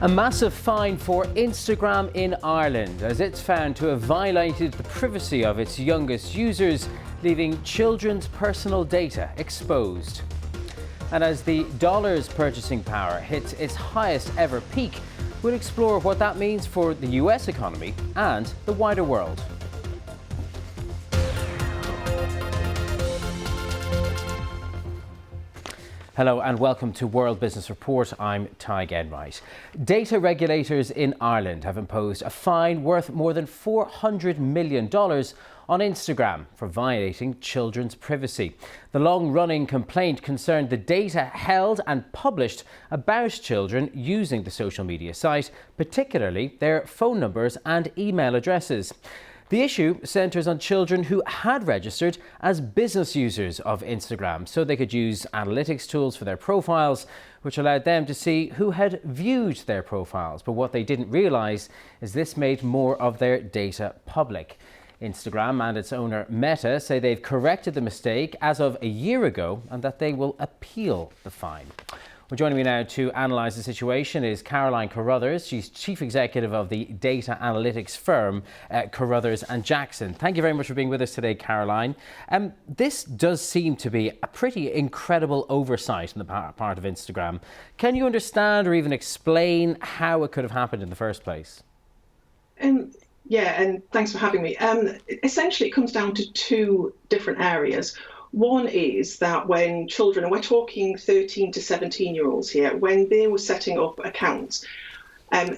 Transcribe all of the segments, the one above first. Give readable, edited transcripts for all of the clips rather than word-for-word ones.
A massive fine for Instagram in Ireland, as it's found to have violated the privacy of its youngest users, leaving children's personal data exposed. And as the dollar's purchasing power hits its highest ever peak, we'll explore what that means for the US economy and the wider world. Hello and welcome to World Business Report. I'm Ty Genwright. Data regulators in Ireland have imposed a fine worth more than $400 million on Instagram for violating children's privacy. The long-running complaint concerned the data held and published about children using the social media site, particularly their phone numbers and email addresses. The issue centres on children who had registered as business users of Instagram so they could use analytics tools for their profiles, which allowed them to see who had viewed their profiles. But what they didn't realise is this made more of their data public. Instagram and its owner Meta say they've corrected the mistake as of a year ago and that they will appeal the fine. Well, joining me now to analyse the situation is Caroline Carruthers. She's Chief Executive of the data analytics firm Carruthers and Jackson. Thank you very much for being with us today, Caroline. This does seem to be a pretty incredible oversight on the part of Instagram. Can you understand or even explain how it could have happened in the first place? Yeah, and thanks for having me. Essentially, it comes down to two different areas. One is that when children, and we're talking 13 to 17-year-olds here, when they were setting up accounts,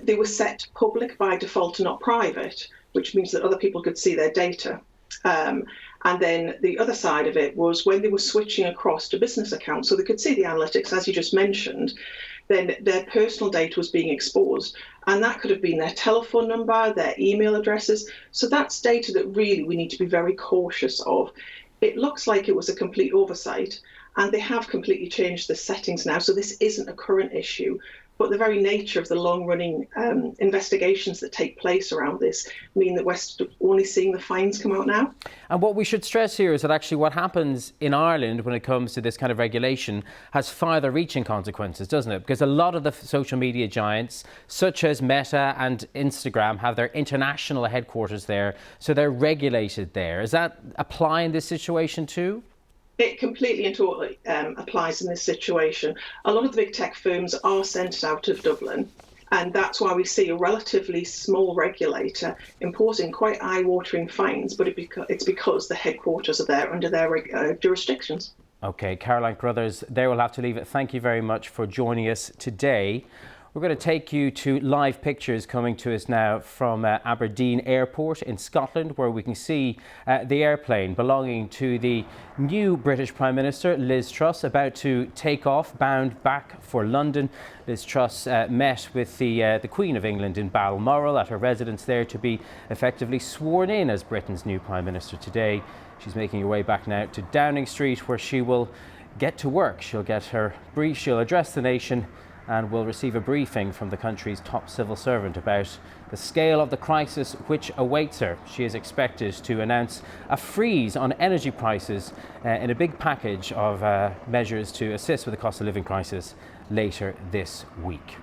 they were set public by default and not private, which means that other people could see their data. And then the other side of it was when they were switching across to business accounts, so they could see the analytics, as you just mentioned, then their personal data was being exposed. And that could have been their telephone number, their email addresses. So that's data that really we need to be very cautious of. It looks like it was a complete oversight, and they have completely changed the settings now. So this isn't a current issue, but the very nature of the long-running investigations that take place around this mean that we're only seeing the fines come out now. And what we should stress here is that actually what happens in Ireland when it comes to this kind of regulation has farther-reaching consequences, doesn't it? Because a lot of the social media giants, such as Meta and Instagram, have their international headquarters there, so they're regulated there. Does that apply in this situation too? It completely and totally applies in this situation. A lot of the big tech firms are centred out of Dublin, and that's why we see a relatively small regulator imposing quite eye-watering fines, but it's because the headquarters are there under their jurisdictions. OK, Caroline Carruthers, there we'll have to leave it. Thank you very much for joining us today. We're going to take you to live pictures coming to us now from Aberdeen Airport in Scotland, where we can see the airplane belonging to the new British Prime Minister, Liz Truss, about to take off, bound back for London. Liz Truss met with the Queen of England in Balmoral at her residence there to be effectively sworn in as Britain's new Prime Minister today. She's making her way back now to Downing Street, where she will get to work. She'll get her brief, she'll address the nation, and will receive a briefing from the country's top civil servant about the scale of the crisis which awaits her. She is expected to announce a freeze on energy prices in a big package of measures to assist with the cost of living crisis later this week.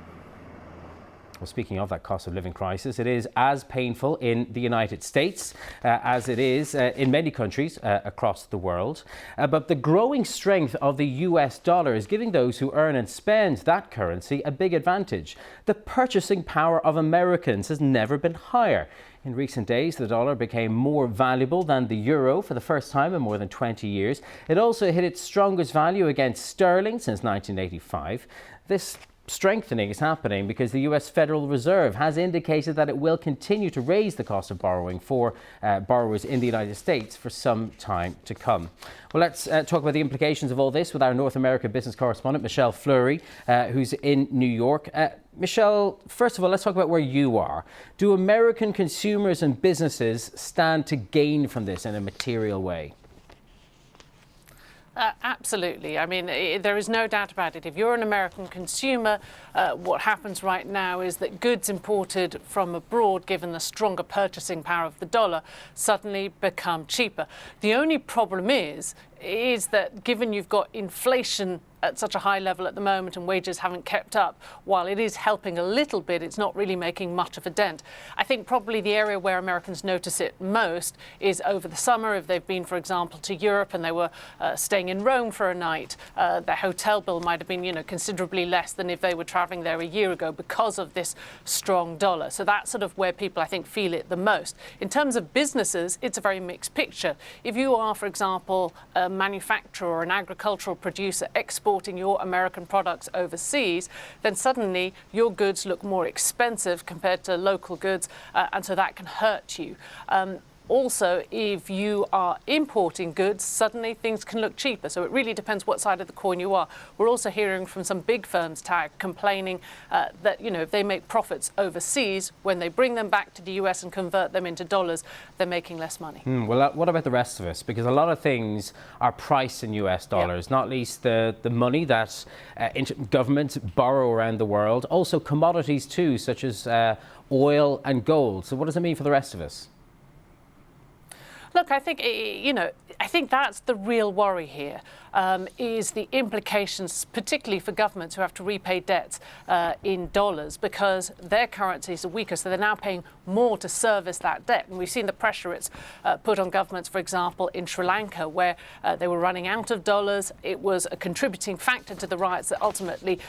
Well, speaking of that cost of living crisis, it is as painful in the United States as it is in many countries across the world. But the growing strength of the US dollar is giving those who earn and spend that currency a big advantage. The purchasing power of Americans has never been higher. In recent days, the dollar became more valuable than the euro for the first time in more than 20 years. It also hit its strongest value against sterling since 1985. This strengthening is happening because the US Federal Reserve has indicated that it will continue to raise the cost of borrowing for borrowers in the United States for some time to come. Well, let's talk about the implications of all this with our North America business correspondent, Michelle Fleury, who's in New York. Michelle, first of all, let's talk about where you are. Do American consumers and businesses stand to gain from this in a material way? Absolutely. I mean, there is no doubt about it. If you're an American consumer, what happens right now is that goods imported from abroad, given the stronger purchasing power of the dollar, suddenly become cheaper. The only problem is is that given you've got inflation at such a high level at the moment and wages haven't kept up, while it is helping a little bit, it's not really making much of a dent. I think probably the area where Americans notice it most is over the summer. If they've been, for example, to Europe and they were staying in Rome for a night, their hotel bill might have been, considerably less than if they were traveling there a year ago because of this strong dollar. So that's sort of where people, I think, feel it the most. In terms of businesses, it's a very mixed picture. If you are, for example, a manufacturer or an agricultural producer exporting your American products overseas, then suddenly your goods look more expensive compared to local goods, and so that can hurt you. Also, if you are importing goods, suddenly things can look cheaper. So it really depends what side of the coin you are. We're also hearing from some big firms, Tag, complaining that, if they make profits overseas, when they bring them back to the US and convert them into dollars, they're making less money. Well, what about the rest of us? Because a lot of things are priced in US dollars, not least the money that governments borrow around the world. Also commodities too, such as oil and gold. So what does it mean for the rest of us? Look, I think, I think that's the real worry here, is the implications, particularly for governments who have to repay debts in dollars because their currencies are weaker, so they're now paying more to service that debt. And we've seen the pressure it's put on governments, for example, in Sri Lanka, where they were running out of dollars. It was a contributing factor to the riots that ultimately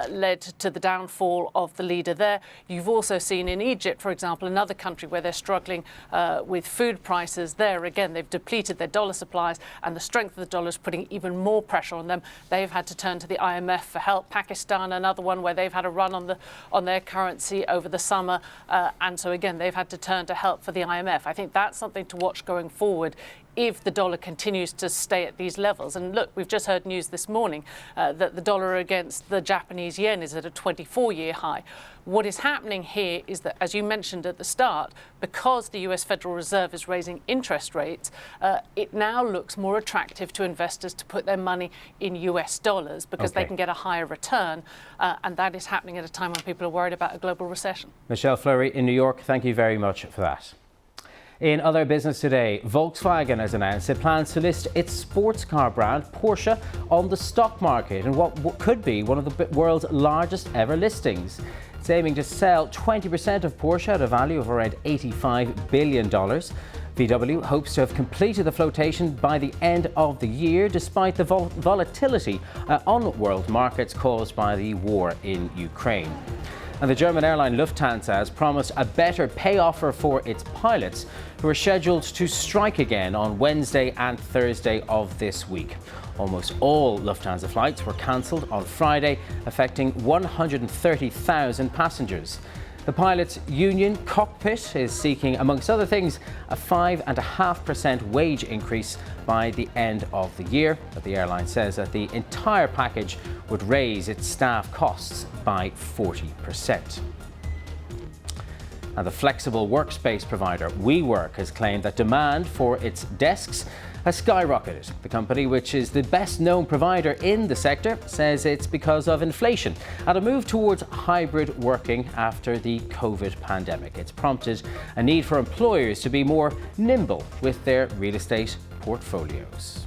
led to the downfall of the leader there. You've also seen in Egypt, for example, another country where they're struggling with food prices there. Again, they've depleted their dollar supplies, and the strength of the dollar is putting even more pressure on them. They've had to turn to the IMF for help. Pakistan, another one where they've had a run on their currency over the summer, and so again, they've had to turn to help for the IMF. I think that's something to watch going forward if the dollar continues to stay at these levels. And look, we've just heard news this morning that the dollar against the Japanese yen is at a 24-year high. What is happening here is that, as you mentioned at the start, because the US Federal Reserve is raising interest rates, it now looks more attractive to investors to put their money in US dollars because they can get a higher return. And that is happening at a time when people are worried about a global recession. Michelle Fleury in New York, thank you very much for that. In other business today, Volkswagen has announced it plans to list its sports car brand Porsche on the stock market in what could be one of the world's largest ever listings. It's aiming to sell 20% of Porsche at a value of around $85 billion. VW hopes to have completed the flotation by the end of the year, despite the volatility on world markets caused by the war in Ukraine. And the German airline Lufthansa has promised a better pay offer for its pilots, who are scheduled to strike again on Wednesday and Thursday of this week. Almost all Lufthansa flights were cancelled on Friday, affecting 130,000 passengers. The pilots' union Cockpit is seeking, amongst other things, a 5.5% wage increase by the end of the year. But the airline says that the entire package would raise its staff costs by 40%. And the flexible workspace provider WeWork has claimed that demand for its desks has skyrocketed. The company, which is the best known provider in the sector, says it's because of inflation and a move towards hybrid working after the COVID pandemic. It's prompted a need for employers to be more nimble with their real estate portfolios.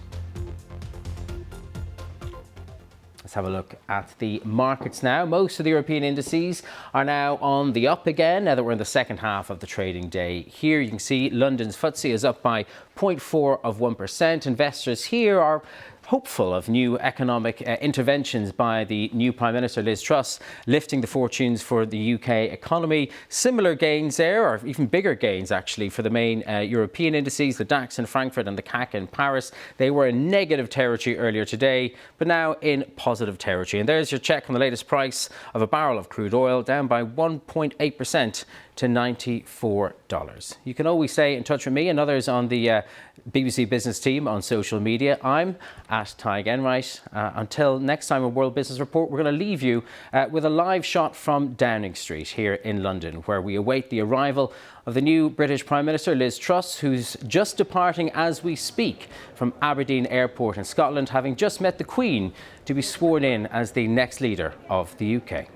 Let's have a look at the markets now. Most of the European indices are now on the up again, now that we're in the second half of the trading day. Here you can see London's FTSE is up by 0.4%. Investors here are hopeful of new economic interventions by the new Prime Minister Liz Truss, lifting the fortunes for the UK economy. Similar gains there, or even bigger gains actually, for the main European indices, the DAX in Frankfurt and the CAC in Paris. They were in negative territory earlier today, but now in positive territory. And there's your check on the latest price of a barrel of crude oil, down by 1.8% to $94. You can always stay in touch with me and others on the BBC Business team on social media. I'm at Tig Enright. Until next time on World Business Report, we're going to leave you with a live shot from Downing Street here in London, where we await the arrival of the new British Prime Minister Liz Truss, who's just departing as we speak from Aberdeen Airport in Scotland, having just met the Queen to be sworn in as the next leader of the UK.